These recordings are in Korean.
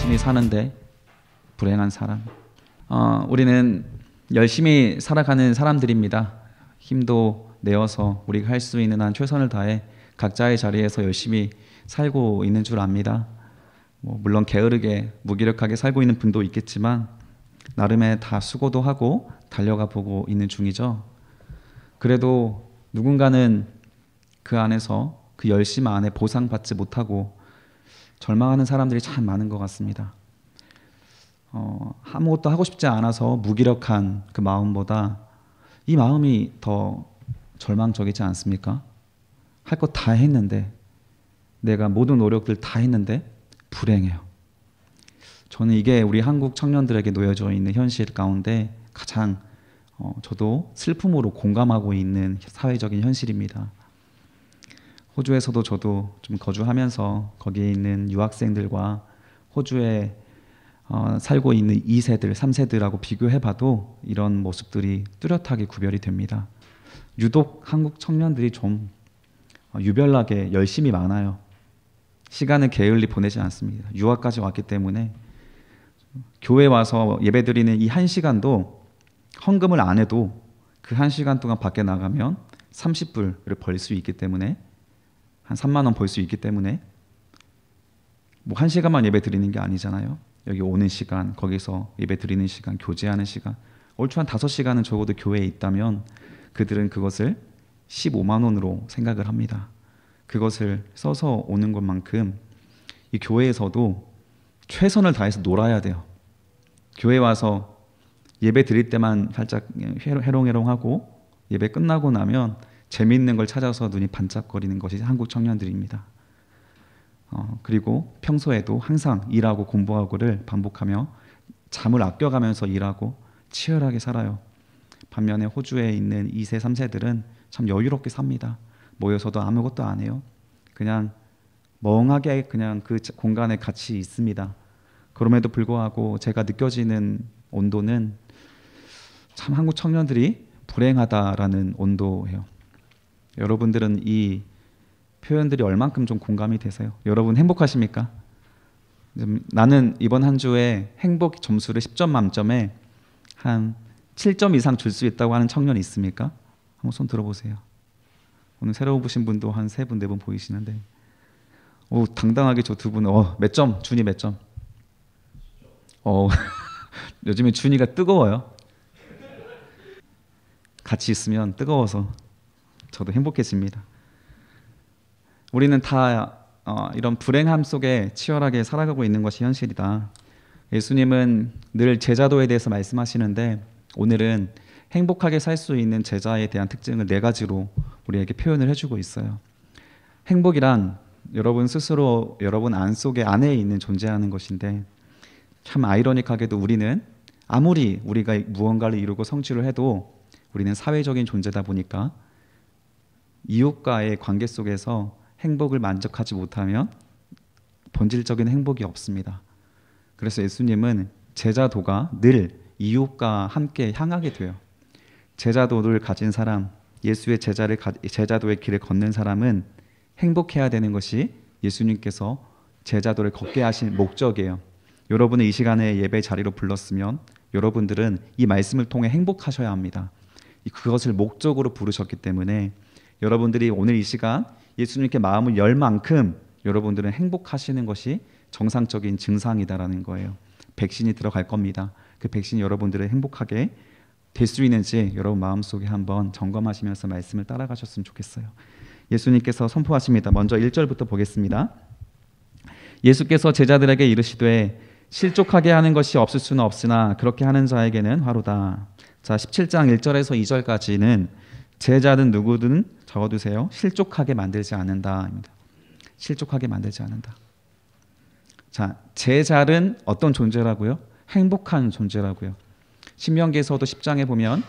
열심히 사는데 불행한 사람. 우리는 열심히 살아가는 사람들입니다. 힘도 내어서 우리가 할 수 있는 한 최선을 다해 각자의 자리에서 열심히 살고 있는 줄 압니다. 물론 게으르게 무기력하게 살고 있는 분도 있겠지만 나름의 다 수고도 하고 달려가 보고 있는 중이죠. 그래도 누군가는 그 안에서 그 열심 안에 보상받지 못하고 절망하는 사람들이 참 많은 것 같습니다. 아무것도 하고 싶지 않아서 무기력한 그 마음보다 이 마음이 더 절망적이지 않습니까? 할 것 다 했는데, 내가 모든 노력들 다 했는데 불행해요. 저는 이게 우리 한국 청년들에게 놓여져 있는 현실 가운데 가장 저도 슬픔으로 공감하고 있는 사회적인 현실입니다. 호주에서도 저도 좀 거주하면서 거기에 있는 유학생들과 호주에 살고 있는 2세들, 3세들하고 비교해봐도 이런 모습들이 뚜렷하게 구별이 됩니다. 유독 한국 청년들이 좀 유별나게 열심히 많아요. 시간을 게을리 보내지 않습니다. 유학까지 왔기 때문에 교회 와서 예배드리는 이 1시간도 헌금을 안 해도 그 1시간 동안 밖에 나가면 30불을 벌 수 있기 때문에, 한 3만 원 벌 수 있기 때문에 1시간만 예배 드리는 게 아니잖아요. 여기 오는 시간, 거기서 예배 드리는 시간, 교제하는 시간, 얼추 한 5시간은 적어도 교회에 있다면 그들은 그것을 15만 원으로 생각을 합니다. 그것을 써서 오는 것만큼 이 교회에서도 최선을 다해서 놀아야 돼요. 교회 와서 예배 드릴 때만 살짝 해롱해롱하고 예배 끝나고 나면 재미있는 걸 찾아서 눈이 반짝거리는 것이 한국 청년들입니다. 그리고 평소에도 항상 일하고 공부하고를 반복하며 잠을 아껴가면서 일하고 치열하게 살아요. 반면에 호주에 있는 2세, 3세들은 참 여유롭게 삽니다. 모여서도 아무것도 안 해요. 그냥 멍하게 그냥 그 공간에 같이 있습니다. 그럼에도 불구하고 제가 느껴지는 온도는 참 한국 청년들이 불행하다라는 온도예요. 여러분들은 이 표현들이 얼만큼 좀 공감이 되세요? 여러분 행복하십니까? 나는 이번 한 주에 행복 점수를 10점 만점에 한 7점 이상 줄 수 있다고 하는 청년 있습니까? 한번 손 들어보세요. 오늘 새로 오신 분도 한 3분, 4분 보이시는데, 당당하게 저 두 분, 몇 점? 준이 몇 점? 요즘에 준이가 뜨거워요. 같이 있으면 뜨거워서 저도 행복해집니다. 우리는 다 이런 불행함 속에 치열하게 살아가고 있는 것이 현실이다. 예수님은 늘 제자도에 대해서 말씀하시는데 오늘은 행복하게 살 수 있는 제자에 대한 특징을 4가지로 우리에게 표현을 해주고 있어요. 행복이란 여러분 스스로 여러분 안에 있는 존재하는 것인데, 참 아이러니하게도 우리는 아무리 우리가 무언가를 이루고 성취를 해도 우리는 사회적인 존재다 보니까 이웃과의 관계 속에서 행복을 만족하지 못하면 본질적인 행복이 없습니다. 그래서 예수님은 제자도가 늘 이웃과 함께 향하게 돼요. 제자도를 가진 사람, 예수의 제자도의 길을 걷는 사람은 행복해야 되는 것이 예수님께서 제자도를 걷게 하신 목적이에요. 여러분을 이 시간에 예배 자리로 불렀으면 여러분들은 이 말씀을 통해 행복하셔야 합니다. 그것을 목적으로 부르셨기 때문에 여러분들이 오늘 이 시간 예수님께 마음을 열 만큼 여러분들은 행복하시는 것이 정상적인 증상이다라는 거예요. 백신이 들어갈 겁니다. 그 백신이 여러분들을 행복하게 될 수 있는지 여러분 마음속에 한번 점검하시면서 말씀을 따라가셨으면 좋겠어요. 예수님께서 선포하십니다. 먼저 1절부터 보겠습니다. 예수께서 제자들에게 이르시되 실족하게 하는 것이 없을 수는 없으나 그렇게 하는 자에게는 화로다. 자, 17장 1절에서 2절까지는 제자든 누구든 적어두세요. 실족하게 만들지 않는다입니다. 실족하게 만들지 않는다. 자, 제자는 어떤 존재라고요? 행복한 존재라고요. 신명기에서도 10장에 보면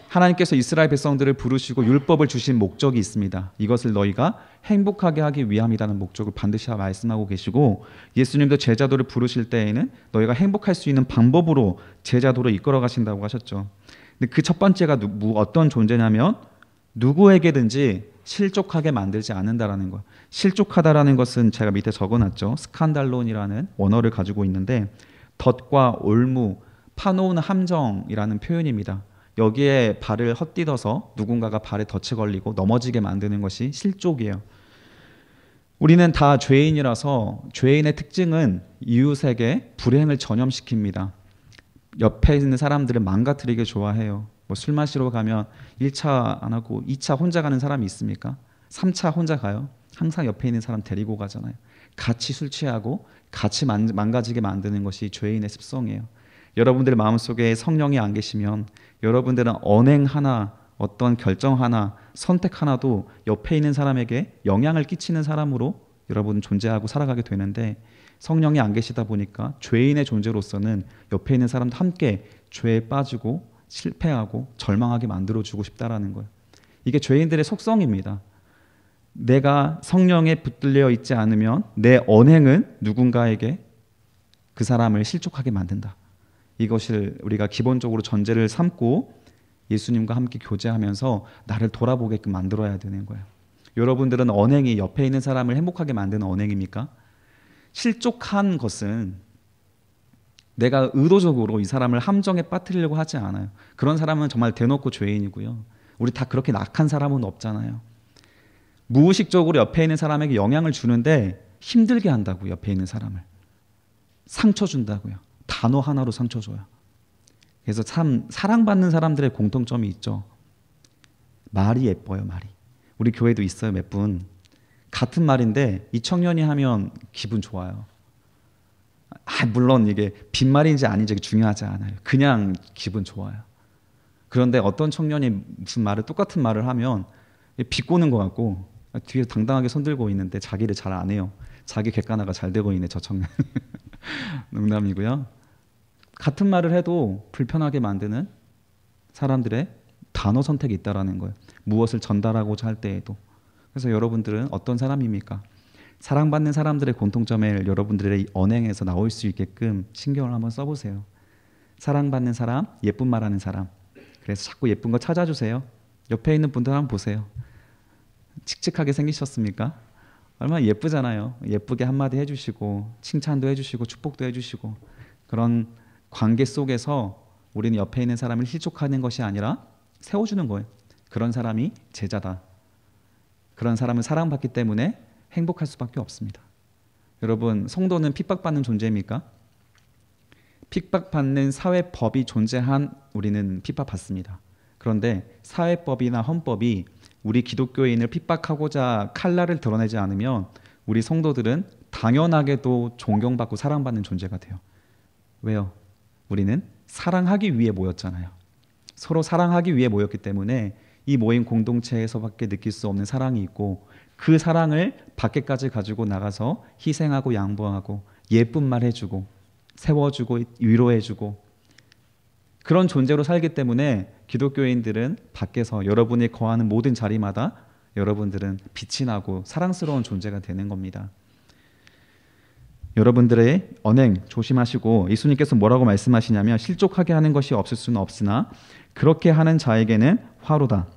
하나님께서 이스라엘 백성들을 부르시고 율법을 주신 목적이 있습니다. 이것을 너희가 행복하게 하기 위함이라는 목적을 반드시 말씀하고 계시고, 예수님도 제자도를 부르실 때에는 너희가 행복할 수 있는 방법으로 제자도로 이끌어 가신다고 하셨죠. 근데 그 첫 번째가 어떤 존재냐면 누구에게든지 실족하게 만들지 않는다라는 거. 실족하다라는 것은 제가 밑에 적어놨죠. 스칸달론이라는 원어를 가지고 있는데 덫과 올무, 파놓은 함정이라는 표현입니다. 여기에 발을 헛디뎌서 누군가가 발에 덫에 걸리고 넘어지게 만드는 것이 실족이에요. 우리는 다 죄인이라서 죄인의 특징은 이웃에게 불행을 전염시킵니다. 옆에 있는 사람들을 망가뜨리게 좋아해요. 뭐 술 마시러 가면 1차 안 하고 2차 혼자 가는 사람이 있습니까? 3차 혼자 가요. 항상 옆에 있는 사람 데리고 가잖아요. 같이 술 취하고 같이 망가지게 만드는 것이 죄인의 습성이에요. 여러분들 마음속에 성령이 안 계시면 여러분들은 언행 하나, 어떤 결정 하나, 선택 하나도 옆에 있는 사람에게 영향을 끼치는 사람으로 여러분은 존재하고 살아가게 되는데 성령이 안 계시다 보니까 죄인의 존재로서는 옆에 있는 사람도 함께 죄에 빠지고 실패하고 절망하게 만들어주고 싶다라는 거예요. 이게 죄인들의 속성입니다. 내가 성령에 붙들려 있지 않으면 내 언행은 누군가에게 그 사람을 실족하게 만든다. 이것을 우리가 기본적으로 전제를 삼고 예수님과 함께 교제하면서 나를 돌아보게끔 만들어야 되는 거예요. 여러분들은 언행이 옆에 있는 사람을 행복하게 만드는 언행입니까? 실족한 것은 내가 의도적으로 이 사람을 함정에 빠뜨리려고 하지 않아요. 그런 사람은 정말 대놓고 죄인이고요. 우리 다 그렇게 낙한 사람은 없잖아요. 무의식적으로 옆에 있는 사람에게 영향을 주는데 힘들게 한다고. 옆에 있는 사람을 상처 준다고요. 단어 하나로 상처 줘요. 그래서 참 사랑받는 사람들의 공통점이 있죠. 말이 예뻐요. 말이. 우리 교회도 있어요. 몇 분. 같은 말인데 이 청년이 하면 기분 좋아요. 물론 이게 빈말인지 아닌지 중요하지 않아요. 그냥 기분 좋아요. 그런데 어떤 청년이 무슨 말을 똑같은 말을 하면 비꼬는 것 같고 뒤에 당당하게 손들고 있는데 자기를 잘 안 해요. 자기 객관화가 잘 되고 있네 저 청년. 농담이고요. 같은 말을 해도 불편하게 만드는 사람들의 단어 선택이 있다라는 거예요. 무엇을 전달하고자 할 때에도. 그래서 여러분들은 어떤 사람입니까? 사랑받는 사람들의 공통점을 여러분들의 언행에서 나올 수 있게끔 신경을 한번 써보세요. 사랑받는 사람, 예쁜 말하는 사람. 그래서 자꾸 예쁜 거 찾아주세요. 옆에 있는 분들 한번 보세요. 칙칙하게 생기셨습니까? 얼마나 예쁘잖아요. 예쁘게 한마디 해주시고 칭찬도 해주시고 축복도 해주시고 그런 관계 속에서 우리는 옆에 있는 사람을 실족하는 것이 아니라 세워주는 거예요. 그런 사람이 제자다. 그런 사람을 사랑받기 때문에 행복할 수밖에 없습니다. 여러분, 성도는 핍박받는 존재입니까? 핍박받는 사회법이 존재한 우리는 핍박받습니다. 그런데 사회법이나 헌법이 우리 기독교인을 핍박하고자 칼날을 드러내지 않으면 우리 성도들은 당연하게도 존경받고 사랑받는 존재가 돼요. 왜요? 우리는 사랑하기 위해 모였잖아요. 서로 사랑하기 위해 모였기 때문에 이 모임 공동체에서밖에 느낄 수 없는 사랑이 있고 그 사랑을 밖에까지 가지고 나가서 희생하고 양보하고 예쁜 말 해주고 세워주고 위로해주고 그런 존재로 살기 때문에 기독교인들은 밖에서 여러분이 거하는 모든 자리마다 여러분들은 빛이 나고 사랑스러운 존재가 되는 겁니다. 여러분들의 언행 조심하시고 예수님께서 뭐라고 말씀하시냐면 실족하게 하는 것이 없을 수는 없으나 그렇게 하는 자에게는 화로다.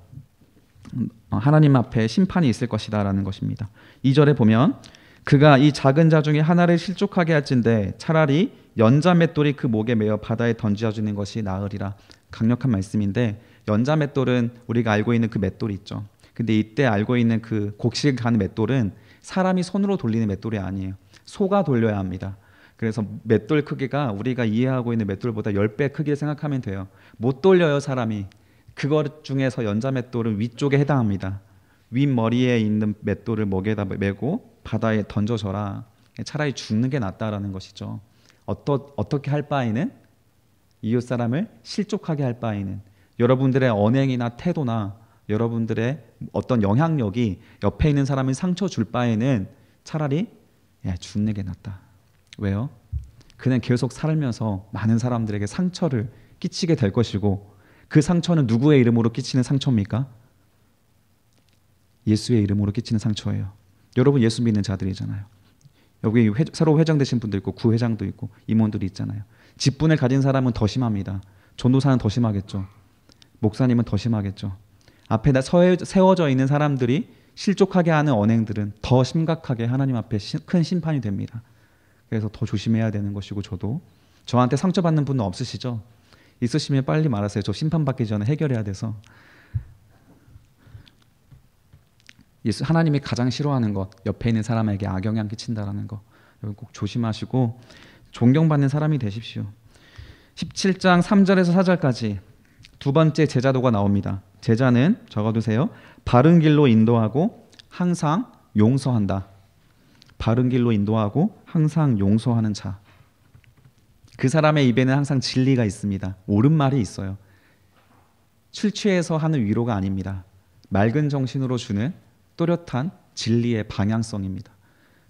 하나님 앞에 심판이 있을 것이다 라는 것입니다. 2절에 보면 그가 이 작은 자 중에 하나를 실족하게 할진대 차라리 연자 맷돌이 그 목에 매어 바다에 던져주는 것이 나으리라. 강력한 말씀인데 연자 맷돌은 우리가 알고 있는 그 맷돌이 있죠. 근데 이때 알고 있는 그 곡식 가는 맷돌은 사람이 손으로 돌리는 맷돌이 아니에요. 소가 돌려야 합니다. 그래서 맷돌 크기가 우리가 이해하고 있는 맷돌보다 10배 크기를 생각하면 돼요. 못 돌려요 사람이. 그것 중에서 연자 맷돌은 위쪽에 해당합니다. 윗머리에 있는 맷돌을 목에다 메고 바다에 던져져라. 차라리 죽는 게 낫다라는 것이죠. 어떻게 할 바에는 이웃 사람을 실족하게 할 바에는 여러분들의 언행이나 태도나 여러분들의 어떤 영향력이 옆에 있는 사람을 상처 줄 바에는 차라리 죽는 게 낫다. 왜요? 그는 계속 살면서 많은 사람들에게 상처를 끼치게 될 것이고 그 상처는 누구의 이름으로 끼치는 상처입니까? 예수의 이름으로 끼치는 상처예요. 여러분 예수 믿는 자들이잖아요. 여기 새로 회장되신 분도 있고 구회장도 있고 임원들이 있잖아요. 직분을 가진 사람은 더 심합니다. 전도사는 더 심하겠죠. 목사님은 더 심하겠죠. 앞에 세워져 있는 사람들이 실족하게 하는 언행들은 더 심각하게 하나님 앞에 큰 심판이 됩니다. 그래서 더 조심해야 되는 것이고, 저한테 상처받는 분은 없으시죠? 있으시면 빨리 말하세요. 저 심판받기 전에 해결해야 돼서. 하나님이 가장 싫어하는 것, 옆에 있는 사람에게 악영향 끼친다라는 거, 여러분 꼭 조심하시고 존경받는 사람이 되십시오. 17장 3절에서 4절까지 두 번째 제자도가 나옵니다. 제자는 적어두세요. 바른 길로 인도하고 항상 용서한다. 바른 길로 인도하고 항상 용서하는 자. 그 사람의 입에는 항상 진리가 있습니다. 옳은 말이 있어요. 술 취해서 하는 위로가 아닙니다. 맑은 정신으로 주는 또렷한 진리의 방향성입니다.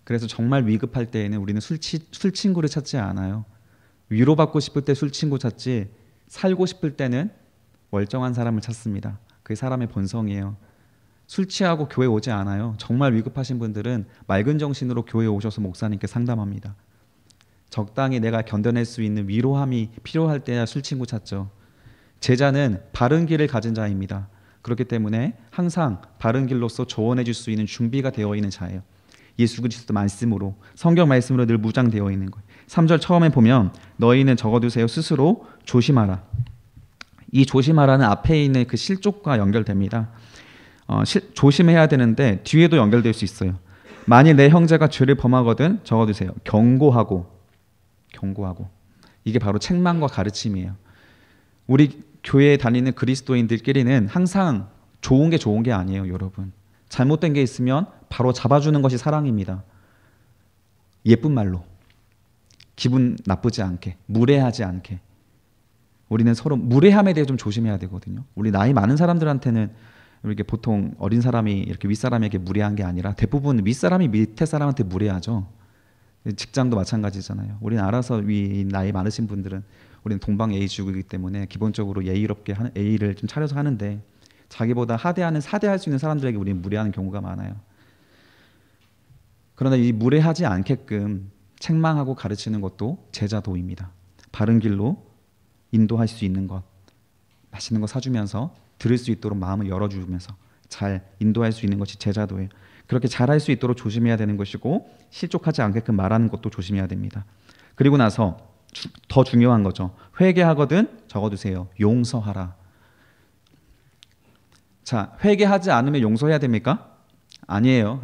그래서 정말 위급할 때에는 우리는 술 친구를 찾지 않아요. 위로받고 싶을 때 술 친구 찾지, 살고 싶을 때는 멀쩡한 사람을 찾습니다. 그게 사람의 본성이에요. 술 취하고 교회 오지 않아요. 정말 위급하신 분들은 맑은 정신으로 교회에 오셔서 목사님께 상담합니다. 적당히 내가 견뎌낼 수 있는 위로함이 필요할 때야 술 친구 찾죠. 제자는 바른 길을 가진 자입니다. 그렇기 때문에 항상 바른 길로서 조언해 줄 수 있는 준비가 되어 있는 자예요. 예수 그리스도 말씀으로, 성경 말씀으로 늘 무장되어 있는 거예요. 3절 처음에 보면 너희는 적어두세요. 스스로 조심하라. 이 조심하라는 앞에 있는 그 실족과 연결됩니다. 조심해야 되는데 뒤에도 연결될 수 있어요. 만일 내 형제가 죄를 범하거든 적어두세요. 경고하고. 이게 바로 책망과 가르침이에요. 우리 교회에 다니는 그리스도인들끼리는 항상 좋은 게 아니에요, 여러분. 잘못된 게 있으면 바로 잡아주는 것이 사랑입니다. 예쁜 말로, 기분 나쁘지 않게, 무례하지 않게. 우리는 서로 무례함에 대해 좀 조심해야 되거든요. 우리 나이 많은 사람들한테는 이렇게 보통 어린 사람이 이렇게 윗사람에게 무례한 게 아니라 대부분 윗사람이 밑에 사람한테 무례하죠. 직장도 마찬가지잖아요. 우리는 알아서 나이 많으신 분들은 우리는 동방 예의주의이기 때문에 기본적으로 예의롭게 하는 예의를 좀 차려서 하는데 자기보다 사대할 수 있는 사람들에게 우리는 무례하는 경우가 많아요. 그러나 이 무례하지 않게끔 책망하고 가르치는 것도 제자도입니다. 바른 길로 인도할 수 있는 것, 맛있는 거 사주면서 들을 수 있도록 마음을 열어주면서 잘 인도할 수 있는 것이 제자도예요. 그렇게 잘할 수 있도록 조심해야 되는 것이고 실족하지 않게끔 말하는 것도 조심해야 됩니다. 그리고 나서 더 중요한 거죠. 회개하거든 적어두세요. 용서하라. 자, 회개하지 않으면 용서해야 됩니까? 아니에요.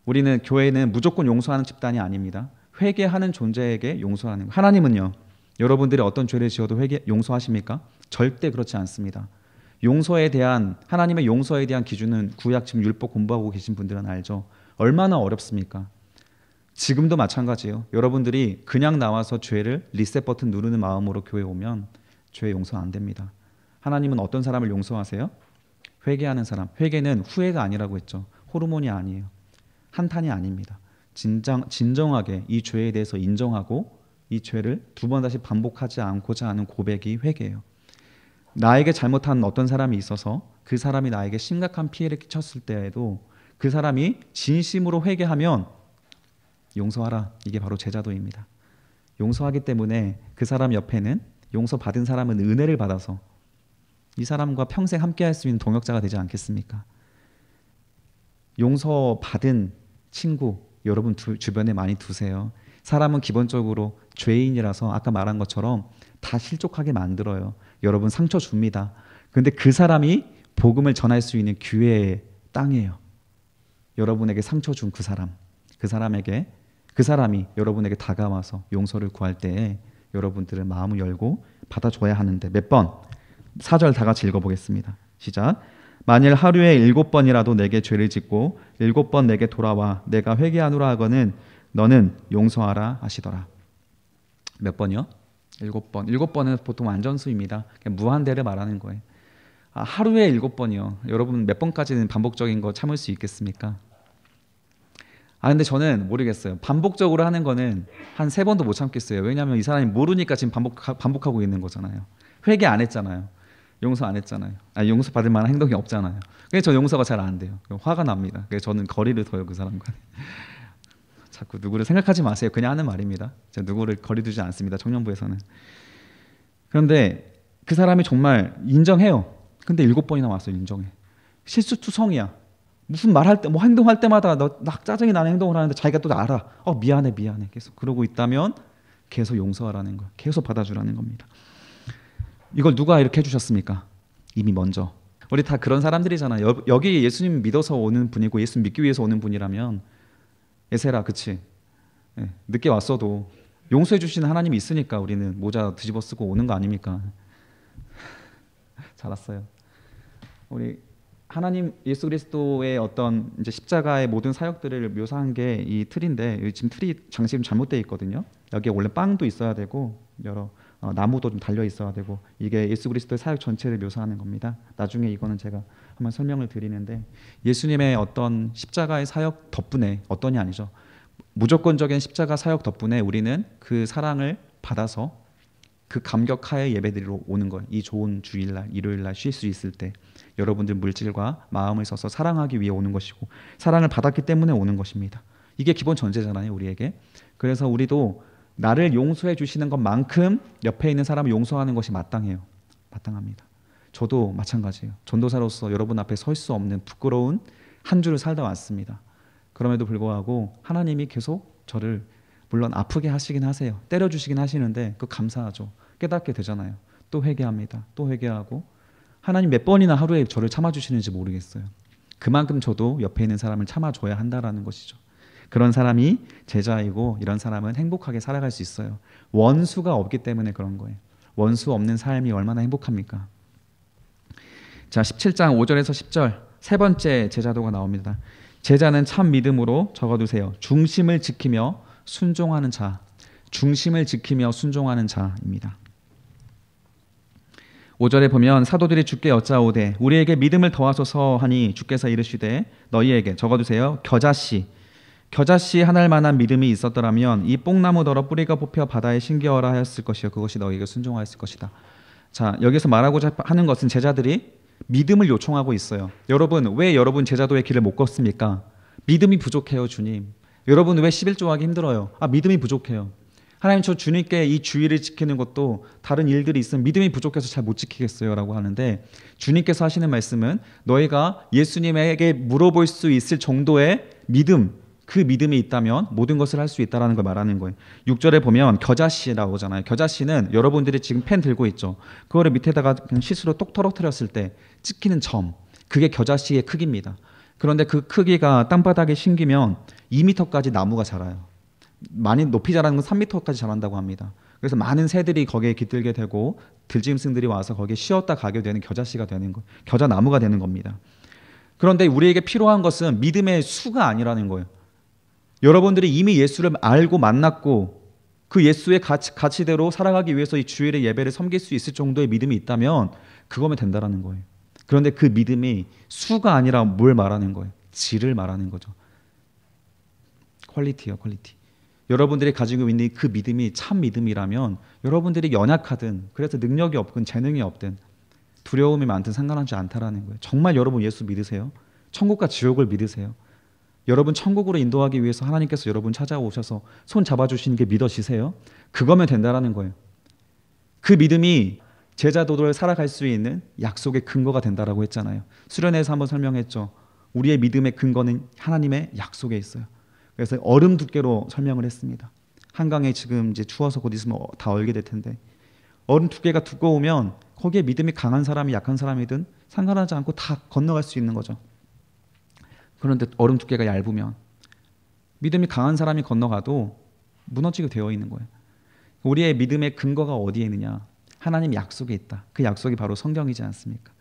우리는 교회는 무조건 용서하는 집단이 아닙니다. 회개하는 존재에게 용서하는 거. 하나님은요, 여러분들이 어떤 죄를 지어도 용서하십니까? 절대 그렇지 않습니다. 하나님의 용서에 대한 기준은 구약 지금 율법 공부하고 계신 분들은 알죠. 얼마나 어렵습니까? 지금도 마찬가지예요. 여러분들이 그냥 나와서 죄를 리셋 버튼 누르는 마음으로 교회에 오면 죄 용서 안 됩니다. 하나님은 어떤 사람을 용서하세요? 회개하는 사람. 회개는 후회가 아니라고 했죠. 호르몬이 아니에요. 한탄이 아닙니다. 진정하게 이 죄에 대해서 인정하고 이 죄를 두 번 다시 반복하지 않고자 하는 고백이 회개예요. 나에게 잘못한 어떤 사람이 있어서 그 사람이 나에게 심각한 피해를 끼쳤을 때에도 그 사람이 진심으로 회개하면 용서하라. 이게 바로 제자도입니다. 용서하기 때문에 그 사람 옆에는 용서받은 사람은 은혜를 받아서 이 사람과 평생 함께할 수 있는 동역자가 되지 않겠습니까? 용서받은 친구 여러분 주변에 많이 두세요. 사람은 기본적으로 죄인이라서 아까 말한 것처럼 다 실족하게 만들어요. 여러분 상처 줍니다. 그런데 그 사람이 복음을 전할 수 있는 기회의 땅이에요. 여러분에게 상처 준 그 사람이 여러분에게 다가와서 용서를 구할 때에 여러분들은 마음을 열고 받아줘야 하는데 몇 번? 4절 다 같이 읽어보겠습니다. 시작. 만일 하루에 7번이라도 내게 죄를 짓고 7번 내게 돌아와 내가 회개하노라 하거는 너는 용서하라 하시더라. 몇 번이요? 7번. 7번은 보통 완전수입니다. 무한대를 말하는 거예요. 하루에 7번이요. 여러분 몇 번까지는 반복적인 거 참을 수 있겠습니까? 근데 저는 모르겠어요. 반복적으로 하는 거는 한 3번도 못 참겠어요. 왜냐하면 이 사람이 모르니까 지금 반복하고 있는 거잖아요. 회개 안 했잖아요. 용서 안 했잖아요. 용서 받을 만한 행동이 없잖아요. 그래서 저 용서가 잘 안 돼요. 화가 납니다. 그래서 저는 거리를 둬요, 그 사람과. 자꾸 누구를 생각하지 마세요. 그냥 하는 말입니다. 제가 누구를 거리 두지 않습니다. 청년부에서는. 그런데 그 사람이 정말 인정해요. 근데 7번이나 왔어요. 인정해. 실수투성이야. 무슨 말할 때, 뭐 행동할 때마다 나 짜증이 나는 행동을 하는데 자기가 또 알아. 미안해, 미안해. 계속 그러고 있다면 계속 용서하라는 거예요. 계속 받아주라는 겁니다. 이걸 누가 이렇게 해주셨습니까? 이미 먼저. 우리 다 그런 사람들이잖아요. 여기 예수님 믿어서 오는 분이고 예수 믿기 위해서 오는 분이라면 에세라, 그치? 네, 늦게 왔어도 용서해 주시는 하나님이 있으니까 우리는 모자 뒤집어 쓰고 오는 거 아닙니까? 잘 왔어요. 우리 하나님 예수 그리스도의 어떤 이제 십자가의 모든 사역들을 묘사한 게 이 틀인데 지금 틀이 장식이 잘못되어 있거든요. 여기에 원래 빵도 있어야 되고 여러 나무도 좀 달려 있어야 되고 이게 예수 그리스도의 사역 전체를 묘사하는 겁니다. 나중에 이거는 제가 한번 설명을 드리는데 예수님의 어떤 십자가의 사역 덕분에 어떤이 아니죠. 무조건적인 십자가 사역 덕분에 우리는 그 사랑을 받아서 그 감격하에 예배드리러 오는 거예요. 이 좋은 주일날, 일요일날 쉴 수 있을 때 여러분들 물질과 마음을 써서 사랑하기 위해 오는 것이고 사랑을 받았기 때문에 오는 것입니다. 이게 기본 전제잖아요, 우리에게. 그래서 우리도 나를 용서해 주시는 것만큼 옆에 있는 사람을 용서하는 것이 마땅해요. 마땅합니다. 저도 마찬가지예요. 전도사로서 여러분 앞에 설 수 없는 부끄러운 한 주를 살다 왔습니다. 그럼에도 불구하고 하나님이 계속 저를 물론 아프게 하시긴 하세요. 때려주시긴 하시는데 그 감사하죠. 깨닫게 되잖아요. 또 회개합니다. 또 회개하고 하나님 몇 번이나 하루에 저를 참아주시는지 모르겠어요. 그만큼 저도 옆에 있는 사람을 참아줘야 한다라는 것이죠. 그런 사람이 제자이고 이런 사람은 행복하게 살아갈 수 있어요. 원수가 없기 때문에 그런 거예요. 원수 없는 삶이 얼마나 행복합니까? 자, 17장 5절에서 10절 세 번째 제자도가 나옵니다. 제자는 참 믿음으로 적어두세요. 중심을 지키며 순종하는 자. 중심을 지키며 순종하는 자입니다. 5절에 보면 사도들이 주께 여짜오되 우리에게 믿음을 더하소서 하니 주께서 이르시되 너희에게 적어두세요. 겨자씨 하나일 만한 믿음이 있었더라면 이 뽕나무더러 뿌리가 뽑혀 바다에 심겨어라 하였을 것이요 그것이 너희에게 순종하였을 것이다. 자, 여기서 말하고자 하는 것은 제자들이 믿음을 요청하고 있어요. 여러분, 왜 여러분 제자도의 길을 못 걷습니까? 믿음이 부족해요, 주님. 여러분 왜 11조 하기 힘들어요? 믿음이 부족해요. 하나님, 저 주님께 이 주의를 지키는 것도 다른 일들이 있으면 믿음이 부족해서 잘 못 지키겠어요 라고 하는데 주님께서 하시는 말씀은 너희가 예수님에게 물어볼 수 있을 정도의 믿음, 그 믿음이 있다면 모든 것을 할 수 있다는 걸 말하는 거예요. 6절에 보면 겨자씨 나오잖아요. 겨자씨는 여러분들이 지금 펜 들고 있죠. 그거를 밑에다가 그냥 시스로 똑 떨어뜨렸을 때 찍히는 점, 그게 겨자씨의 크기입니다. 그런데 그 크기가 땅바닥에 심기면 2m까지 나무가 자라요. 많이 높이 자라는 건 3m까지 자란다고 합니다. 그래서 많은 새들이 거기에 깃들게 되고 들짐승들이 와서 거기에 쉬었다 가게 되는 겨자씨가 되는 거, 겨자나무가 되는 겁니다. 그런데 우리에게 필요한 것은 믿음의 수가 아니라는 거예요. 여러분들이 이미 예수를 알고 만났고 그 예수의 가치대로 살아가기 위해서 이 주일의 예배를 섬길 수 있을 정도의 믿음이 있다면 그거면 된다라는 거예요. 그런데 그 믿음이 수가 아니라 뭘 말하는 거예요? 질을 말하는 거죠. 퀄리티요, 퀄리티. 여러분들이 가지고 있는 그 믿음이 참 믿음이라면 여러분들이 연약하든 그래서 능력이 없든 재능이 없든 두려움이 많든 상관하지 않다라는 거예요. 정말 여러분 예수 믿으세요? 천국과 지옥을 믿으세요? 여러분 천국으로 인도하기 위해서 하나님께서 여러분 찾아오셔서 손 잡아주시는 게 믿어지세요? 그거면 된다라는 거예요. 그 믿음이 제자도를 살아갈 수 있는 약속의 근거가 된다라고 했잖아요. 수련회에서 한번 설명했죠. 우리의 믿음의 근거는 하나님의 약속에 있어요. 그래서 얼음 두께로 설명을 했습니다. 한강에 지금 이제 추워서 곧 있으면 다 얼게 될 텐데 얼음 두께가 두꺼우면 거기에 믿음이 강한 사람이 약한 사람이든 상관하지 않고 다 건너갈 수 있는 거죠. 그런데 얼음 두께가 얇으면 믿음이 강한 사람이 건너가도 무너지게 되어 있는 거예요. 우리의 믿음의 근거가 어디에 있느냐? 하나님 약속에 있다. 그 약속이 바로 성경이지 않습니까?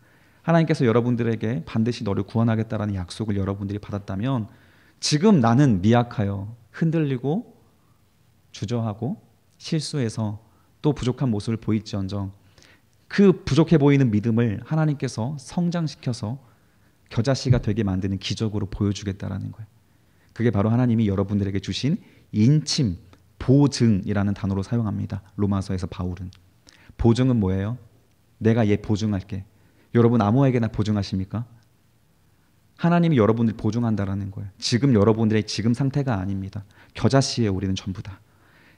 하나님께서 여러분들에게 반드시 너를 구원하겠다라는 약속을 여러분들이 받았다면 지금 나는 미약하여 흔들리고 주저하고 실수해서 또 부족한 모습을 보일지언정 그 부족해 보이는 믿음을 하나님께서 성장시켜서 겨자씨가 되게 만드는 기적으로 보여주겠다라는 거예요. 그게 바로 하나님이 여러분들에게 주신 인침, 보증이라는 단어로 사용합니다. 로마서에서 바울은. 보증은 뭐예요? 내가 얘 보증할게. 여러분 아무에게나 보증하십니까? 하나님이 여러분들 보증한다라는 거예요. 지금 여러분들의 지금 상태가 아닙니다. 겨자씨에 우리는 전부 다.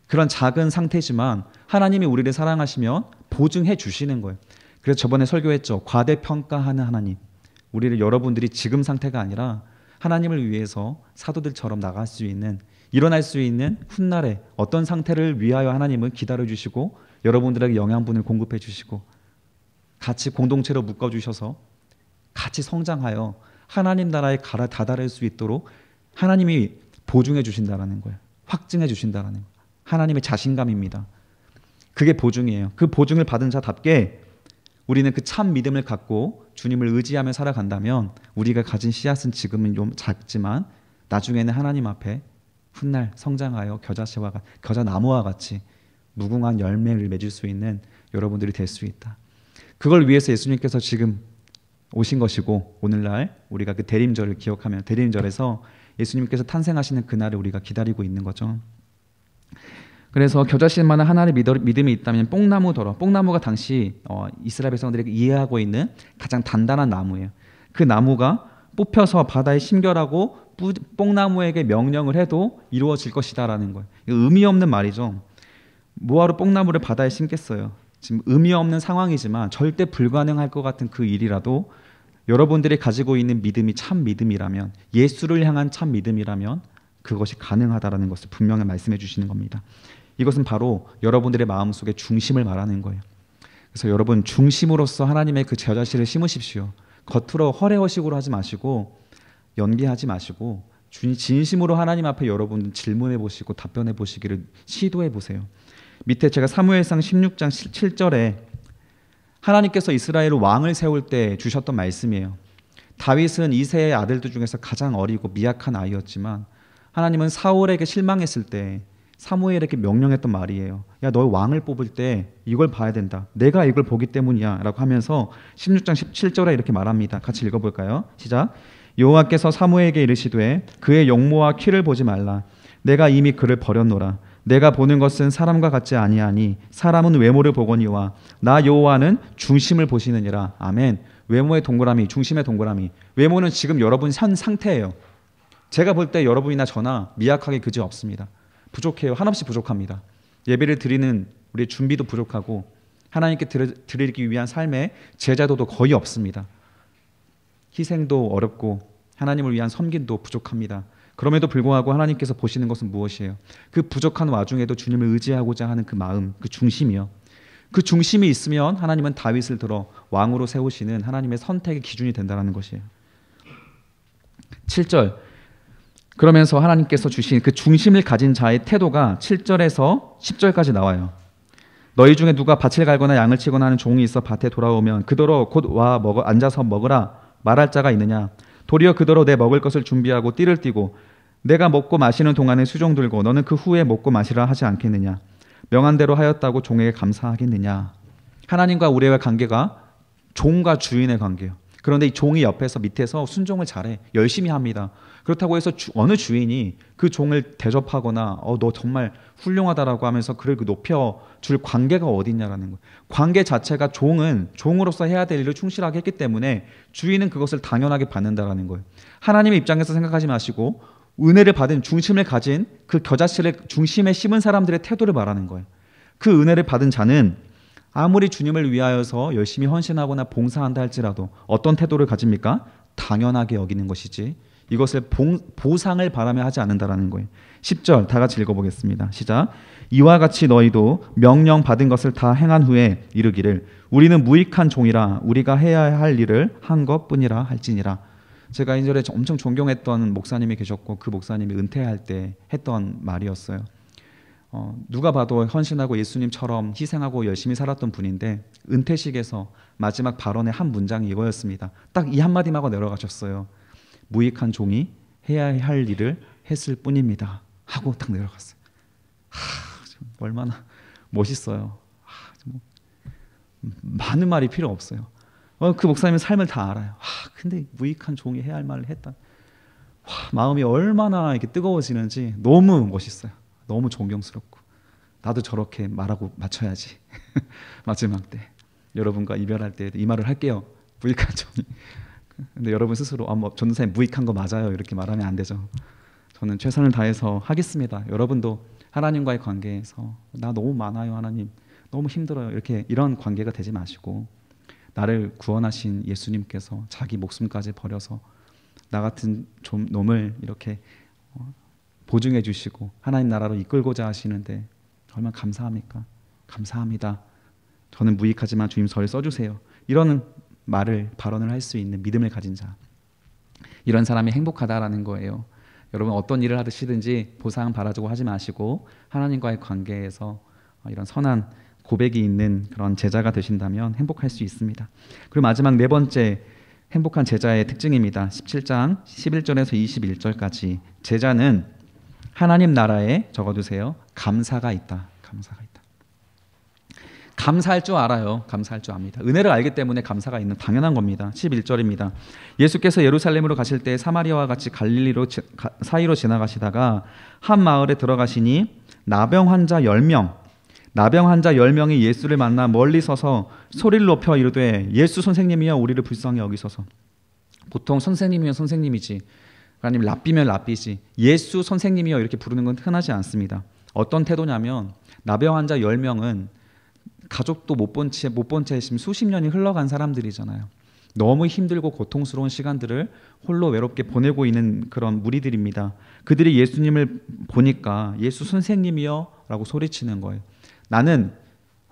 그런 작은 상태지만 하나님이 우리를 사랑하시면 보증해 주시는 거예요. 그래서 저번에 설교했죠. 과대평가하는 하나님. 우리를 여러분들이 지금 상태가 아니라 하나님을 위해서 사도들처럼 나갈 수 있는, 일어날 수 있는 훗날에 어떤 상태를 위하여 하나님은 기다려주시고 여러분들에게 영양분을 공급해 주시고 같이 공동체로 묶어주셔서 같이 성장하여 하나님 나라에 다다를 수 있도록 하나님이 보증해 주신다는 거예요. 확증해 주신다는 거예요. 하나님의 자신감입니다. 그게 보증이에요. 그 보증을 받은 자답게 우리는 그 참 믿음을 갖고 주님을 의지하며 살아간다면 우리가 가진 씨앗은 지금은 좀 작지만 나중에는 하나님 앞에 훗날 성장하여 겨자나무와 같이 무궁한 열매를 맺을 수 있는 여러분들이 될 수 있다. 그걸 위해서 예수님께서 지금 오신 것이고 오늘날 우리가 그 대림절을 기억하면 대림절에서 예수님께서 탄생하시는 그날을 우리가 기다리고 있는 거죠. 그래서 겨자씨일 만한 하나님의 믿음이 있다면 뽕나무가 당시 이스라엘 백성들에게 이해하고 있는 가장 단단한 나무예요. 그 나무가 뽑혀서 바다에 심겨라고 뽕나무에게 명령을 해도 이루어질 것이다라는 거예요. 의미 없는 말이죠. 뭐하러 뽕나무를 바다에 심겠어요. 지금 의미 없는 상황이지만 절대 불가능할 것 같은 그 일이라도 여러분들이 가지고 있는 믿음이 참 믿음이라면, 예수를 향한 참 믿음이라면 그것이 가능하다라는 것을 분명히 말씀해 주시는 겁니다. 이것은 바로 여러분들의 마음속의 중심을 말하는 거예요. 그래서 여러분 중심으로서 하나님의 그 겨자씨를 심으십시오. 겉으로 허례허식으로 하지 마시고 연기하지 마시고 진심으로 하나님 앞에 여러분 질문해 보시고 답변해 보시기를 시도해 보세요. 밑에 제가 사무엘상 16장 7절에 하나님께서 이스라엘 왕을 세울 때 주셨던 말씀이에요. 다윗은 이새의 아들들 중에서 가장 어리고 미약한 아이였지만 하나님은 사울에게 실망했을 때 사무엘에게 명령했던 말이에요. 야, 너 왕을 뽑을 때 이걸 봐야 된다. 내가 이걸 보기 때문이야 라고 하면서 16장 17절에 이렇게 말합니다. 같이 읽어볼까요? 시작. 여호와께서 사무엘에게 이르시되 그의 용모와 키를 보지 말라. 내가 이미 그를 버렸노라. 내가 보는 것은 사람과 같지 아니하니 사람은 외모를 보거니와 나 여호와는 중심을 보시느니라. 아멘. 외모의 동그라미, 중심의 동그라미. 외모는 지금 여러분 현 상태예요. 제가 볼 때 여러분이나 저나 미약하게 그지 없습니다. 부족해요. 한없이 부족합니다. 예배를 드리는 우리의 준비도 부족하고 하나님께 드리기 위한 삶의 제자도도 거의 없습니다. 희생도 어렵고 하나님을 위한 섬김도 부족합니다. 그럼에도 불구하고 하나님께서 보시는 것은 무엇이에요? 그 부족한 와중에도 주님을 의지하고자 하는 그 마음, 그 중심이요. 그 중심이 있으면 하나님은 다윗을 들어 왕으로 세우시는 하나님의 선택의 기준이 된다는 것이에요. 7절. 그러면서 하나님께서 주신 그 중심을 가진 자의 태도가 7절에서 10절까지 나와요. 너희 중에 누가 밭을 갈거나 양을 치거나 하는 종이 있어 밭에 돌아오면 그더러 곧 와 앉아서 먹으라 말할 자가 있느냐? 도리어 그더러 내 먹을 것을 준비하고 띠를 띠고 내가 먹고 마시는 동안에 수종 들고 너는 그 후에 먹고 마시라 하지 않겠느냐? 명한 대로 하였다고 종에게 감사하겠느냐? 하나님과 우리의 관계가 종과 주인의 관계예요. 그런데 이 종이 옆에서 밑에서 순종을 잘해. 열심히 합니다. 그렇다고 해서 어느 주인이 그 종을 대접하거나 너 정말 훌륭하다라고 하면서 그를 높여줄 관계가 어디 있냐라는 거예요. 관계 자체가 종은 종으로서 해야 될 일을 충실하게 했기 때문에 주인은 그것을 당연하게 받는다라는 거예요. 하나님의 입장에서 생각하지 마시고 은혜를 받은 중심을 가진 그 겨자씨를 중심에 심은 사람들의 태도를 말하는 거예요. 그 은혜를 받은 자는 아무리 주님을 위하여서 열심히 헌신하거나 봉사한다 할지라도 어떤 태도를 가집니까? 당연하게 여기는 것이지 이것을 보상을 바라며 하지 않는다라는 거예요. 10절 다 같이 읽어보겠습니다. 시작. 이와 같이 너희도 명령 받은 것을 다 행한 후에 이르기를 우리는 무익한 종이라 우리가 해야 할 일을 한 것뿐이라 할지니라. 제가 이전에 엄청 존경했던 목사님이 계셨고 그 목사님이 은퇴할 때 했던 말이었어요. 누가 봐도 헌신하고 예수님처럼 희생하고 열심히 살았던 분인데 은퇴식에서 마지막 발언의 한 문장이 이거였습니다. 딱 이 한마디만 하고 내려가셨어요. 무익한 종이 해야 할 일을 했을 뿐입니다. 하고 딱 내려갔어요. 얼마나 멋있어요. 많은 말이 필요 없어요. 그 목사님은 삶을 다 알아요. 근데 무익한 종이 해야 할 말을 했다. 마음이 얼마나 이렇게 뜨거워지는지 너무 멋있어요. 너무 존경스럽고 나도 저렇게 말하고 맞춰야지. 마지막 때 여러분과 이별할 때 이 말을 할게요. 무익한 종이. 근데 여러분 스스로 전도사님 무익한 거 맞아요 이렇게 말하면 안 되죠. 저는 최선을 다해서 하겠습니다. 여러분도 하나님과의 관계에서 나 너무 많아요 하나님 너무 힘들어요 이런 관계가 되지 마시고 나를 구원하신 예수님께서 자기 목숨까지 버려서 나 같은 좀 놈을 이렇게 보증해 주시고 하나님 나라로 이끌고자 하시는데 얼마나 감사합니까? 감사합니다. 저는 무익하지만 주님 저를 써주세요. 이런 발언을 할 수 있는 믿음을 가진 자, 이런 사람이 행복하다라는 거예요. 여러분 어떤 일을 하시든지 보상 바라고 하지 마시고 하나님과의 관계에서 이런 선한 고백이 있는 그런 제자가 되신다면 행복할 수 있습니다. 그리고 마지막 네 번째 행복한 제자의 특징입니다. 17장 11절에서 21절까지 제자는 하나님 나라에 적어두세요. 감사가 있다. 감사가 있다. 감사할 줄 알아요. 감사할 줄 압니다. 은혜를 알기 때문에 감사가 있는 당연한 겁니다. 11절입니다. 예수께서 예루살렘으로 가실 때 사마리아와 같이 갈릴리로 사이로 지나가시다가 한 마을에 들어가시니 나병 환자 10명이 예수를 만나 멀리 서서 소리를 높여 이르되 예수 선생님이여 우리를 불쌍히 여기소서. 보통 선생님이면 선생님이지, 아니면 랍비면 랍비지, 예수 선생님이여 이렇게 부르는 건 흔하지 않습니다. 어떤 태도냐면 나병 환자 10명은 가족도 못 본 채 지금 수십 년이 흘러간 사람들이잖아요. 너무 힘들고 고통스러운 시간들을 홀로 외롭게 보내고 있는 그런 무리들입니다. 그들이 예수님을 보니까 예수 선생님이여 라고 소리치는 거예요. 나는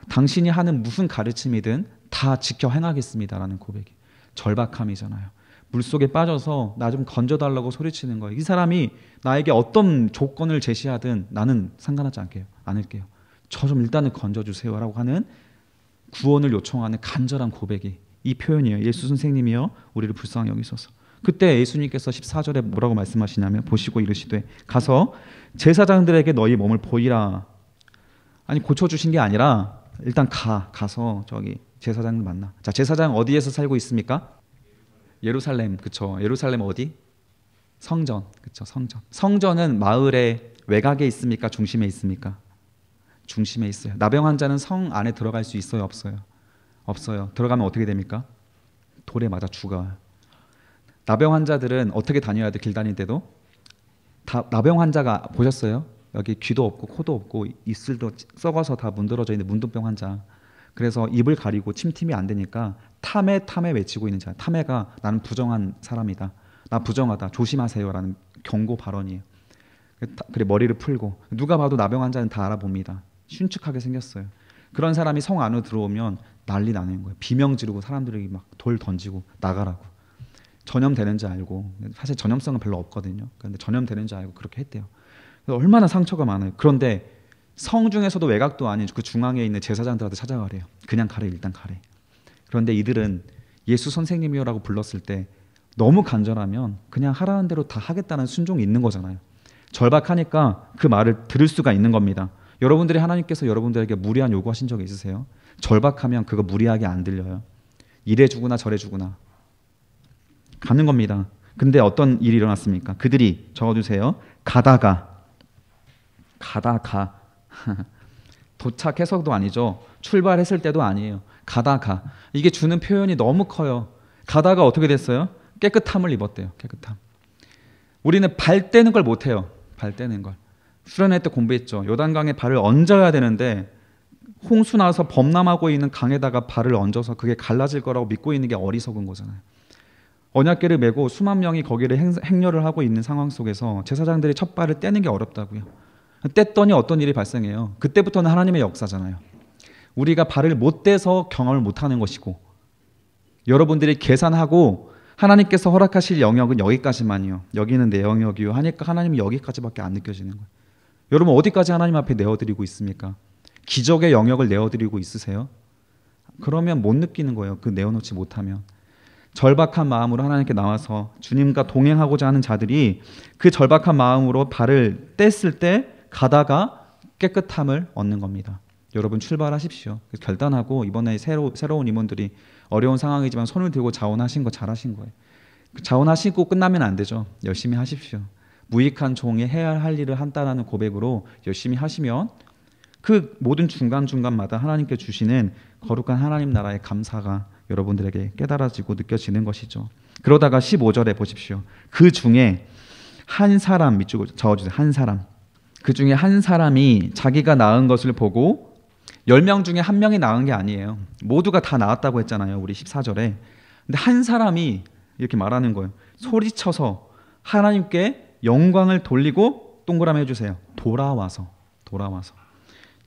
당신이 하는 무슨 가르침이든 다 지켜 행하겠습니다라는 고백이 절박함이잖아요. 물속에 빠져서 나 좀 건져달라고 소리치는 거예요. 이 사람이 나에게 어떤 조건을 제시하든 나는 상관하지 않을게요. 저 좀 일단은 건져주세요 라고 하는 구원을 요청하는 간절한 고백이 이 표현이에요. 예수 선생님이여 우리를 불쌍히 여기소서. 그때 예수님께서 14절에 뭐라고 말씀하시냐면 보시고 이르시되 가서 제사장들에게 너희 몸을 보이라. 아니 고쳐주신 게 아니라 일단 가서 저기 제사장을 만나. 자, 제사장 어디에서 살고 있습니까? 예루살렘. 그쵸. 예루살렘 어디? 성전. 그쵸. 성전은 마을의 외곽에 있습니까? 중심에 있습니까? 중심에 있어요. 나병 환자는 성 안에 들어갈 수 있어요? 없어요. 들어가면 어떻게 됩니까? 돌에 맞아 죽어요. 나병 환자들은 어떻게 다녀야 돼? 길 다닐 때도 다 나병 환자가 보셨어요? 여기 귀도 없고 코도 없고 입술도 썩어서 다 문드러져 있는 문둥병 환자. 그래서 입을 가리고 침팀이 안 되니까 탐해 외치고 있는 자. 탐해가 나는 부정한 사람이다. 나 부정하다. 조심하세요라는 경고 발언이에요. 그래 머리를 풀고 누가 봐도 나병 환자는 다 알아봅니다. 슌축하게 생겼어요. 그런 사람이 성 안으로 들어오면 난리 나는 거예요. 비명 지르고 사람들에게 막 돌 던지고 나가라고. 전염되는 줄 알고, 사실 전염성은 별로 없거든요. 그런데 전염되는 줄 알고 그렇게 했대요. 얼마나 상처가 많아요. 그런데 성 중에서도 외곽도 아닌 그 중앙에 있는 제사장들한테 찾아가래요. 그냥 가래, 일단 가래. 그런데 이들은 예수 선생님이요라고 불렀을 때 너무 간절하면 그냥 하라는 대로 다 하겠다는 순종이 있는 거잖아요. 절박하니까 그 말을 들을 수가 있는 겁니다. 여러분들이 하나님께서 여러분들에게 무리한 요구하신 적이 있으세요? 절박하면 그거 무리하게 안 들려요. 이래 주구나 저래 주구나 가는 겁니다. 근데 어떤 일이 일어났습니까? 그들이 적어주세요. 가다가 도착해서도 아니죠. 출발했을 때도 아니에요. 가다가. 이게 주는 표현이 너무 커요. 가다가 어떻게 됐어요? 깨끗함을 입었대요. 깨끗함. 우리는 발 떼는 걸 못해요. 발 떼는 걸. 수련회 때 공부했죠. 요단강에 발을 얹어야 되는데 홍수 나서 범람하고 있는 강에다가 발을 얹어서 그게 갈라질 거라고 믿고 있는 게 어리석은 거잖아요. 언약궤를 메고 수만 명이 거기를 행렬을 하고 있는 상황 속에서 제사장들이 첫 발을 떼는 게 어렵다고요. 뗐더니 어떤 일이 발생해요. 그때부터는 하나님의 역사잖아요. 우리가 발을 못 떼서 경험을 못하는 것이고 여러분들이 계산하고 하나님께서 허락하실 영역은 여기까지만이요. 여기는 내 영역이요 하니까 하나님이 여기까지밖에 안 느껴지는 거예요. 여러분 어디까지 하나님 앞에 내어드리고 있습니까? 기적의 영역을 내어드리고 있으세요? 그러면 못 느끼는 거예요. 그 내어놓지 못하면. 절박한 마음으로 하나님께 나와서 주님과 동행하고자 하는 자들이 그 절박한 마음으로 발을 뗐을 때 가다가 깨끗함을 얻는 겁니다. 여러분 출발하십시오. 결단하고 이번에 새로운 임원들이 어려운 상황이지만 손을 들고 자원하신 거 잘하신 거예요. 자원하시고 끝나면 안 되죠. 열심히 하십시오. 무익한 종이 해야 할 일을 한다라는 고백으로 열심히 하시면 그 모든 중간중간마다 하나님께 주시는 거룩한 하나님 나라의 감사가 여러분들에게 깨달아지고 느껴지는 것이죠. 그러다가 15절에 보십시오. 그 중에 한 사람, 밑줄 적어주세요. 한 사람. 그 중에 한 사람이 자기가 낳은 것을 보고 10명 중에 한 명이 낳은 게 아니에요. 모두가 다 낳았다고 했잖아요. 우리 14절에. 근데 한 사람이 이렇게 말하는 거예요. 소리쳐서 하나님께 영광을 돌리고 동그라미 해주세요. 돌아와서.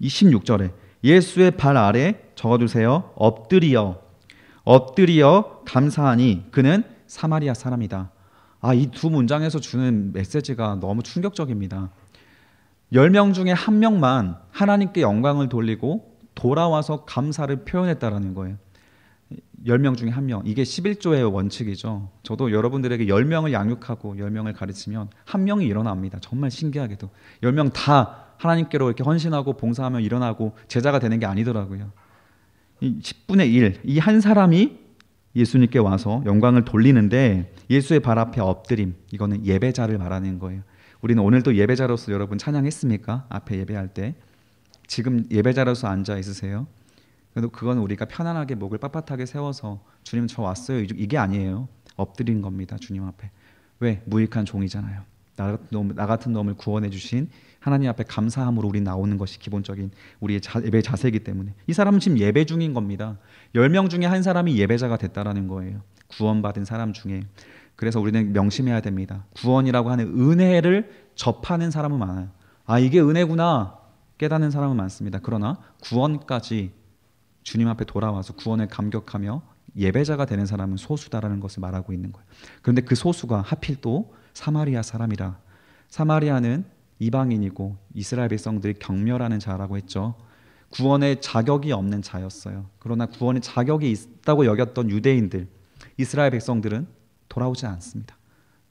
26절에 예수의 발 아래 적어두세요. 엎드리어 감사하니 그는 사마리아 사람이다. 이 두 문장에서 주는 메시지가 너무 충격적입니다. 10명 중에 한 명만 하나님께 영광을 돌리고 돌아와서 감사를 표현했다라는 거예요. 10명 중에 한 명. 이게 11조의 원칙이죠. 저도 여러분들에게 10명을 양육하고 10명을 가르치면 한 명이 일어납니다. 정말 신기하게도 10명 다 하나님께로 이렇게 헌신하고 봉사하며 일어나고 제자가 되는 게 아니더라고요. 10분의 1, 이 한 사람이 예수님께 와서 영광을 돌리는데 예수의 발 앞에 엎드림, 이거는 예배자를 말하는 거예요. 우리는 오늘도 예배자로서 여러분 찬양했습니까? 앞에 예배할 때. 지금 예배자로서 앉아 있으세요? 그래도 그건 우리가 편안하게 목을 빳빳하게 세워서 주님 저 왔어요, 이게 아니에요. 엎드린 겁니다. 주님 앞에. 왜? 무익한 종이잖아요. 나 같은 놈을 구원해 주신 하나님 앞에 감사함으로 우리 나오는 것이 기본적인 우리의 예배 자세이기 때문에 이 사람은 지금 예배 중인 겁니다. 10명 중에 한 사람이 예배자가 됐다라는 거예요. 구원받은 사람 중에. 그래서 우리는 명심해야 됩니다. 구원이라고 하는 은혜를 접하는 사람은 많아요. 이게 은혜구나 깨닫는 사람은 많습니다. 그러나 구원까지 주님 앞에 돌아와서 구원을 감격하며 예배자가 되는 사람은 소수다라는 것을 말하고 있는 거예요. 그런데 그 소수가 하필 또 사마리아 사람이라. 사마리아는 이방인이고 이스라엘 백성들이 경멸하는 자라고 했죠. 구원의 자격이 없는 자였어요. 그러나 구원의 자격이 있다고 여겼던 유대인들, 이스라엘 백성들은 돌아오지 않습니다.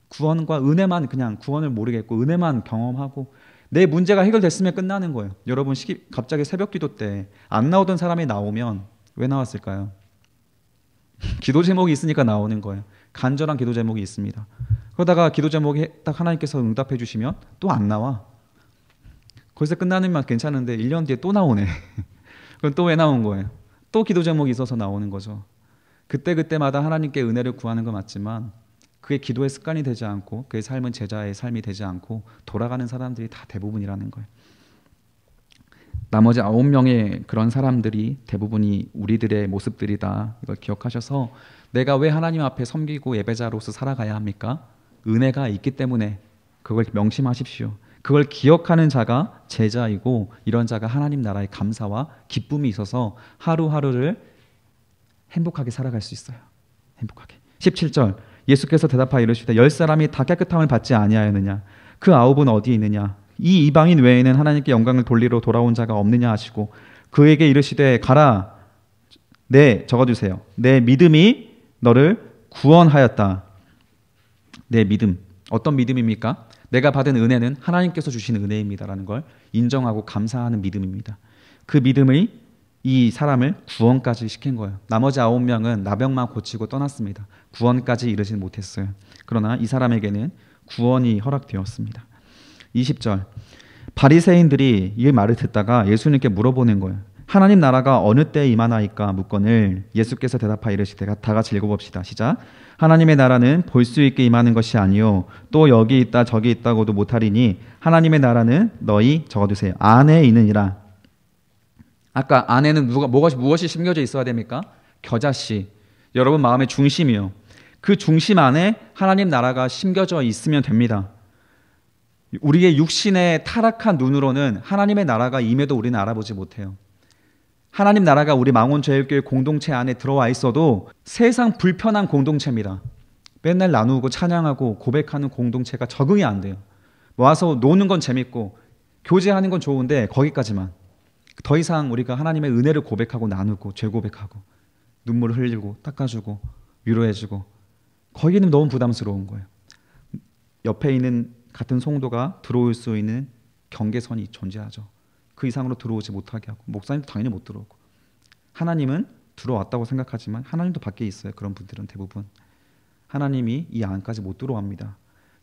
구원과 은혜만, 그냥 구원을 모르겠고 은혜만 경험하고 내 문제가 해결됐으면 끝나는 거예요. 여러분 갑자기 새벽 기도 때 안 나오던 사람이 나오면 왜 나왔을까요? 기도 제목이 있으니까 나오는 거예요. 간절한 기도 제목이 있습니다. 그러다가 기도 제목이 딱 하나님께서 응답해 주시면 또 안 나와. 거기서 끝나는 만 괜찮은데 1년 뒤에 또 나오네. 그럼 또 왜 나온 거예요? 또 기도 제목이 있어서 나오는 거죠. 그때마다 하나님께 은혜를 구하는 건 맞지만 그게 기도의 습관이 되지 않고 그의 삶은 제자의 삶이 되지 않고 돌아가는 사람들이 다 대부분이라는 거예요. 나머지 9명의 그런 사람들이 대부분이 우리들의 모습들이다. 이걸 기억하셔서 내가 왜 하나님 앞에 섬기고 예배자로서 살아가야 합니까? 은혜가 있기 때문에 그걸 명심하십시오. 그걸 기억하는 자가 제자이고 이런 자가 하나님 나라의 감사와 기쁨이 있어서 하루하루를 행복하게 살아갈 수 있어요. 행복하게. 17절 예수께서 대답하여 이르시되 10사람이 다 깨끗함을 받지 아니하였느냐? 그 9은 어디에 있느냐? 이 이방인 외에는 하나님께 영광을 돌리러 돌아온 자가 없느냐 하시고 그에게 이르시되 가라. 적어주세요. 내 믿음이 너를 구원하였다. 내 믿음. 어떤 믿음입니까? 내가 받은 은혜는 하나님께서 주신 은혜입니다라는 걸 인정하고 감사하는 믿음입니다. 그 믿음이 이 사람을 구원까지 시킨 거예요. 나머지 9명은 나병만 고치고 떠났습니다. 구원까지 이르지는 못했어요. 그러나 이 사람에게는 구원이 허락되었습니다. 20절 바리새인들이 이 말을 듣다가 예수님께 물어보는 거예요. 하나님 나라가 어느 때에 임하나이까 묻거늘 예수께서 대답하여 이르시되 다 같이 읽어봅시다. 시작. 하나님의 나라는 볼 수 있게 임하는 것이 아니요 또 여기 있다 저기 있다고도 못하리니 하나님의 나라는 너희 적어두세요. 안에 있느니라. 아까 안에는 무엇이 심겨져 있어야 됩니까? 겨자씨. 여러분 마음의 중심이요. 그 중심 안에 하나님 나라가 심겨져 있으면 됩니다. 우리의 육신의 타락한 눈으로는 하나님의 나라가 임해도 우리는 알아보지 못해요. 하나님 나라가 우리 망원제일교회 공동체 안에 들어와 있어도 세상 불편한 공동체입니다. 맨날 나누고 찬양하고 고백하는 공동체가 적응이 안 돼요. 와서 노는 건 재밌고 교제하는 건 좋은데 거기까지만. 더 이상 우리가 하나님의 은혜를 고백하고 나누고 죄 고백하고 눈물을 흘리고 닦아주고 위로해주고 거기는 너무 부담스러운 거예요. 옆에 있는 같은 성도가 들어올 수 있는 경계선이 존재하죠. 그 이상으로 들어오지 못하게 하고 목사님도 당연히 못 들어오고 하나님은 들어왔다고 생각하지만 하나님도 밖에 있어요. 그런 분들은 대부분 하나님이 이 안까지 못 들어옵니다.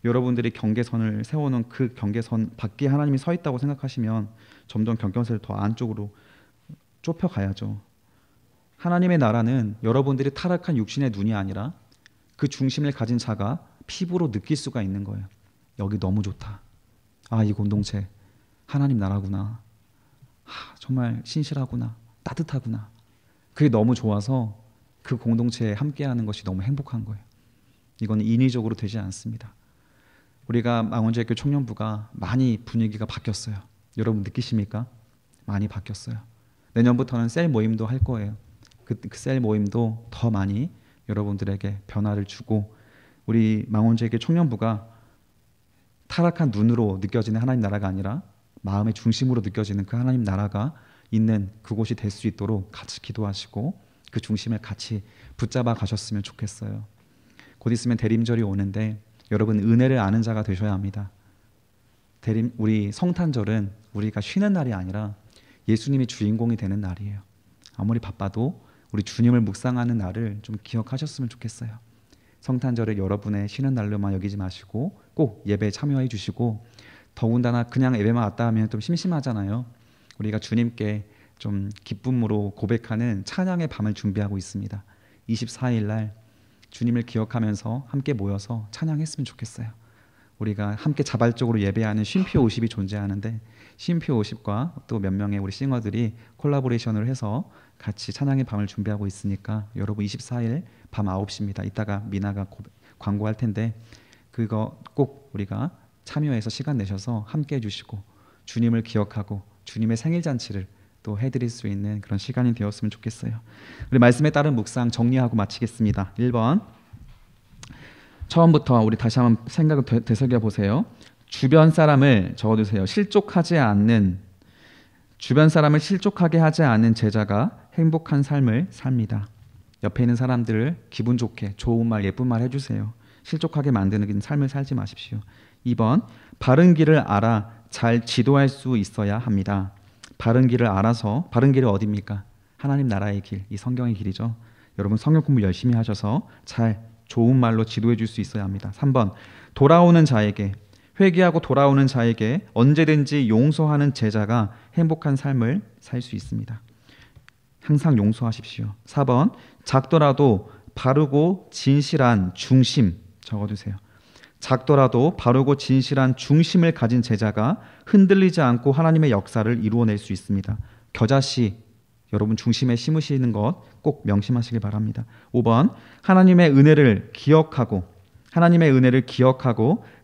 여러분들이 경계선을 세워놓은 그 경계선 밖에 하나님이 서 있다고 생각하시면 점점 경계선을 더 안쪽으로 좁혀가야죠. 하나님의 나라는 여러분들이 타락한 육신의 눈이 아니라 그 중심을 가진 자가 피부로 느낄 수가 있는 거예요. 여기 너무 좋다. 이 공동체 하나님 나라구나. 정말 신실하구나. 따뜻하구나. 그게 너무 좋아서 그 공동체에 함께하는 것이 너무 행복한 거예요. 이건 인위적으로 되지 않습니다. 우리가 망원제일교 청년부가 많이 분위기가 바뀌었어요. 여러분 느끼십니까? 많이 바뀌었어요. 내년부터는 셀 모임도 할 거예요. 그 셀 모임도 더 많이 여러분들에게 변화를 주고, 우리 망원제일교 청년부가 타락한 눈으로 느껴지는 하나님 나라가 아니라 마음의 중심으로 느껴지는 그 하나님 나라가 있는 그곳이 될 수 있도록 같이 기도하시고 그 중심을 같이 붙잡아 가셨으면 좋겠어요. 곧 있으면 대림절이 오는데 여러분 은혜를 아는 자가 되셔야 합니다. 우리 성탄절은 우리가 쉬는 날이 아니라 예수님이 주인공이 되는 날이에요. 아무리 바빠도 우리 주님을 묵상하는 날을 좀 기억하셨으면 좋겠어요. 성탄절을 여러분의 쉬는 날로만 여기지 마시고 꼭 예배에 참여해 주시고, 더군다나 그냥 예배만 왔다 하면 좀 심심하잖아요. 우리가 주님께 좀 기쁨으로 고백하는 찬양의 밤을 준비하고 있습니다. 24일 날 주님을 기억하면서 함께 모여서 찬양했으면 좋겠어요. 우리가 함께 자발적으로 예배하는 쉼표 50이 존재하는데, 쉼표 50과 또 몇 명의 우리 싱어들이 콜라보레이션을 해서 같이 찬양의 밤을 준비하고 있으니까 여러분 24일 밤 9시입니다. 이따가 미나가 광고할 텐데 그거 꼭 우리가 참여해서 시간 내셔서 함께 해주시고 주님을 기억하고 주님의 생일잔치를 또 해드릴 수 있는 그런 시간이 되었으면 좋겠어요. 우리 말씀에 따른 묵상 정리하고 마치겠습니다. 1번, 처음부터 우리 다시 한번 생각을 되새겨 보세요. 주변 사람을 적어두세요. 주변 사람을 실족하게 하지 않는 제자가 행복한 삶을 삽니다. 옆에 있는 사람들을 기분 좋게 좋은 말 예쁜 말 해주세요. 실족하게 만드는 삶을 살지 마십시오. 2번, 바른 길을 알아 잘 지도할 수 있어야 합니다. 바른 길을 알아서, 바른 길이 어디입니까? 하나님 나라의 길, 이 성경의 길이죠. 여러분 성경 공부 열심히 하셔서 잘 좋은 말로 지도해 줄 수 있어야 합니다. 3번, 돌아오는 자에게, 회개하고 돌아오는 자에게 언제든지 용서하는 제자가 행복한 삶을 살 수 있습니다. 항상 용서하십시오. 4번, 작더라도 바르고 진실한 중심, 적어두세요. 작더라도 바르고 진실한 중심을 가진 제자가 흔들리지 않고 하나님의 역사를 이루어낼 수 있습니다. 겨자씨, 여러분 중심에 심으시는 것 꼭 명심하시길 바랍니다. 5번, 하나님의 은혜를 기억하고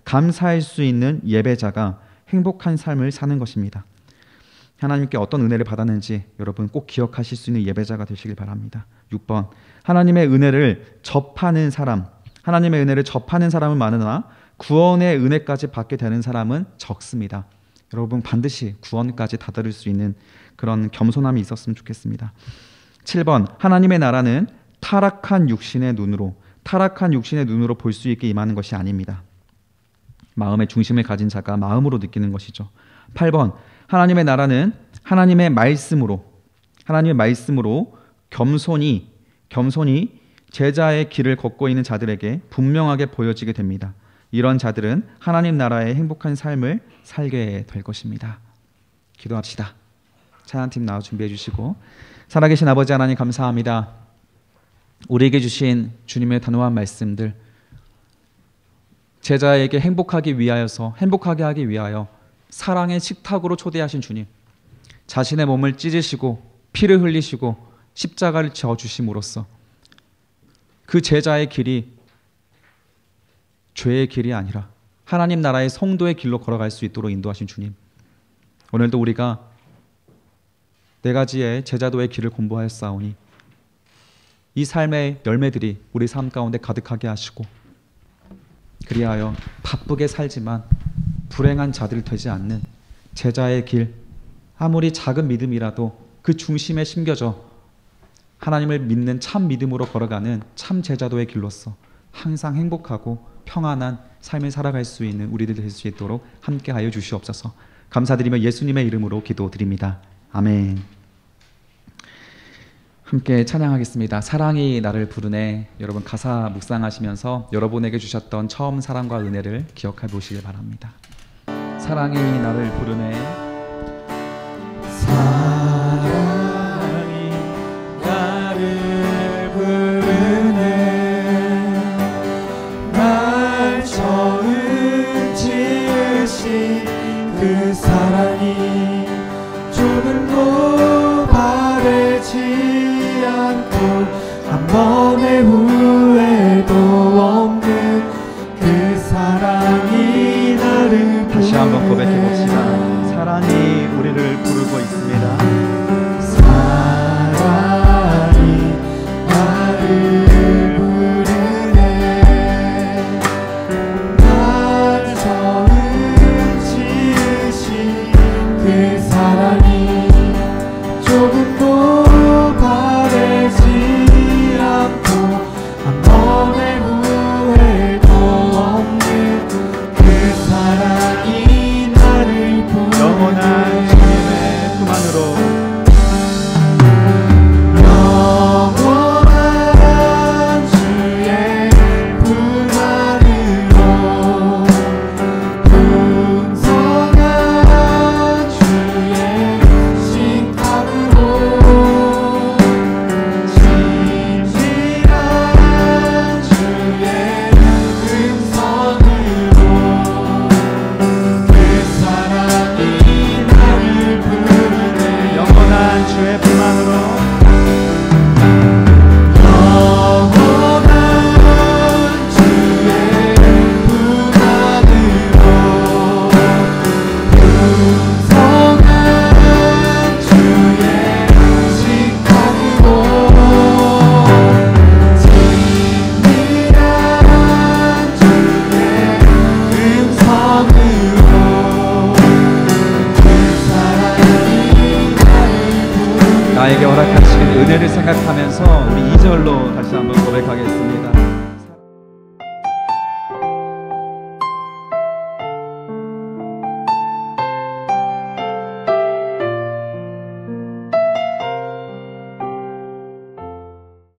감사할 수 있는 예배자가 행복한 삶을 사는 것입니다. 하나님께 어떤 은혜를 받았는지 여러분 꼭 기억하실 수 있는 예배자가 되시길 바랍니다. 6번, 하나님의 은혜를 접하는 사람은 많으나 구원의 은혜까지 받게 되는 사람은 적습니다. 여러분 반드시 구원까지 다다를 수 있는 그런 겸손함이 있었으면 좋겠습니다. 7번, 하나님의 나라는 타락한 육신의 눈으로 볼 수 있게 임하는 것이 아닙니다. 마음의 중심을 가진 자가 마음으로 느끼는 것이죠. 8번, 하나님의 나라는 하나님의 말씀으로 겸손히 제자의 길을 걷고 있는 자들에게 분명하게 보여지게 됩니다. 이런 자들은 하나님 나라의 행복한 삶을 살게 될 것입니다. 기도합시다. 찬양팀 나와 준비해 주시고. 살아계신 아버지 하나님 감사합니다. 우리에게 주신 주님의 단호한 말씀들, 제자에게 행복하게 하기 위하여 사랑의 식탁으로 초대하신 주님, 자신의 몸을 찢으시고 피를 흘리시고 십자가를 져주심으로써 그 제자의 길이 죄의 길이 아니라 하나님 나라의 성도의 길로 걸어갈 수 있도록 인도하신 주님, 오늘도 우리가 네 가지의 제자도의 길을 공부하였사오니 이 삶의 열매들이 우리 삶 가운데 가득하게 하시고, 그리하여 바쁘게 살지만 불행한 자들 되지 않는 제자의 길, 아무리 작은 믿음이라도 그 중심에 심겨져 하나님을 믿는 참 믿음으로 걸어가는 참 제자도의 길로서 항상 행복하고 평안한 삶을 살아갈 수 있는 우리들 될 수 있도록 함께하여 주시옵소서. 감사드리며 예수님의 이름으로 기도드립니다. 아멘. 함께 찬양하겠습니다. 사랑이 나를 부르네. 여러분 가사 묵상하시면서 여러분에게 주셨던 처음 사랑과 은혜를 기억해 보시길 바랍니다. 사랑이 나를 부르네. 사랑이 나를 부르네. 날 처음 지으신 그 사랑이 조금도 바르지 않고 한 번의 후회도 없는 은혜를 생각하면서 우리 2절로 다시 한번 고백하겠습니다.